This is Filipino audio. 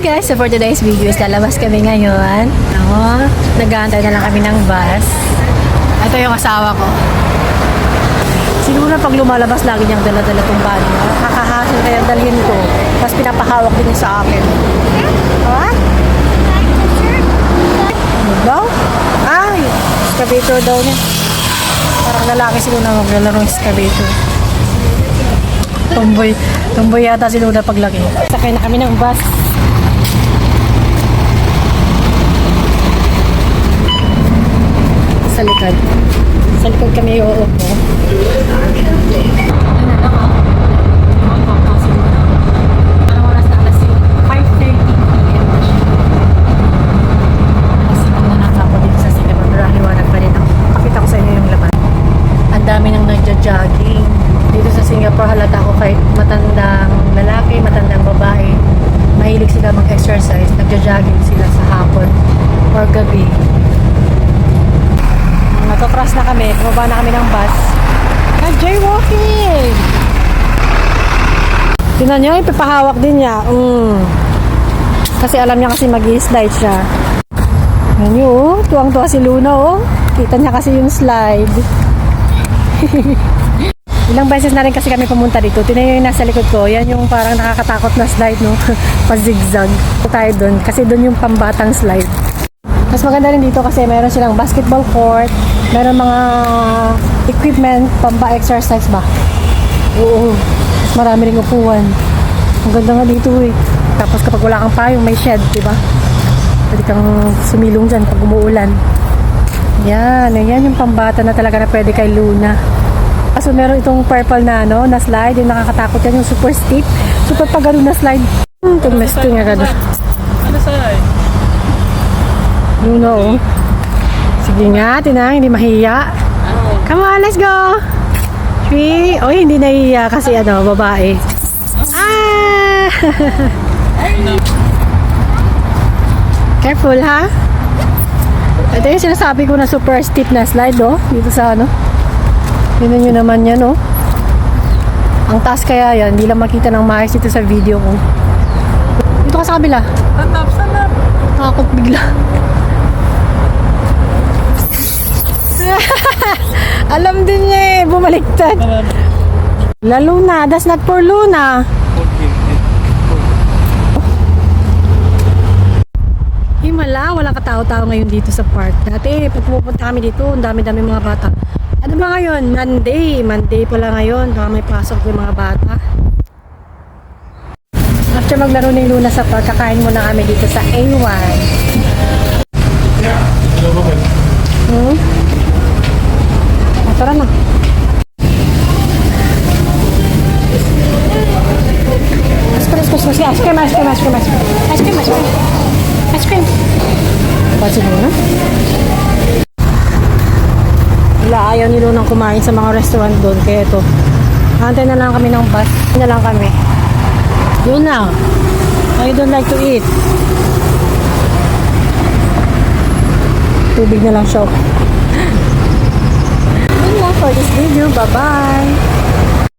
guys, so for today's video is lalabas kami ngayon. Nag-aantay na lang kami ng bus. Ito yung asawa ko. Siguro pag lumalabas lagi niyang dala-dala itong bag. Nakakahasin kaya dalhin ko. Tapos pinapahawak din niya sa akin. Ha? Ano daw? Ay, excavator daw niya. Parang lalaki siguro na maglalaro ng excavator. Tomboy yata si Luna paglaki. Sakay na kami ng bus. Sa likod. Sa likod kami uupo. Anong oras na? Alas 5:30 p.m. Kasi kung nanakapo dito sa Singapore, pero liwanag pa rin ako. Kapita ko sa inyo yung laban. Ang dami nang nagja-jogging. Dito sa Singapore, halata ko kahit matandang lalaki, matandang babae, mahilig sila mag-exercise, nagja-jogging sila sa hapon or gabi. Nagka-cross na kami, bumaba na kami ng bus. Nag-jaywalking! Tingnan nyo, ipapahawak din niya. Kasi alam niya kasi mag-i-slide siya. Tingnan nyo, tuwang-tuwa si Luna, Kita niya kasi yung slide. Ilang beses na rin kasi kami pumunta dito. Tingnan yung nasa likod ko. Yan yung parang nakakatakot na slide, no? Pa-zigzag. Tayo dun. Kasi dun yung pambatang slide. Mas maganda rin dito kasi meron silang basketball court. Meron mga equipment, pamba-exercise ba? Oo. Mas marami ring upuan. Ang ganda nga dito Tapos kapag wala kang payong, may shed, diba? Pwede kang sumilong dyan pag umuulan. Yan yung pambata na talaga na pwede kay Luna. So meron itong purple na na slide, yung nakakatakot yan, yung super steep, super pagano na slide. Tumesto nga ganda. Ano sa'yo? Luna, Sige nga, tinang, hindi mahiya. Come on, let's go! Hindi nahiya kasi babae. Careful, ha? Ito yung sinasabi ko na super steep na slide, dito sa Tignan nyo naman yan, Ang taas kaya yan, hindi lang makita ng maayos dito sa video ko. Dito ka sa kabila. Sanap! Takot bigla. Alam din niya bumaliktad. La Luna, that's not for Luna. Himala, wala katao-tao ngayon dito sa park. Dati, pag pupunta kami dito, ang dami-dami mga bata. Ano ba ngayon? Monday pala ngayon. Baka may pasok yung mga bata. After maglaro ni Luna sa park, kakain muna kami dito sa A1. Tara na. Ice cream. Basi muna. Ayaw ni Lunang kumain sa mga restaurant doon. Kaya ito, antay na lang kami ng bus. Na lang kami. Luna, I don't like to eat. Tubig na lang siya. Yun lang for this video. Bye-bye.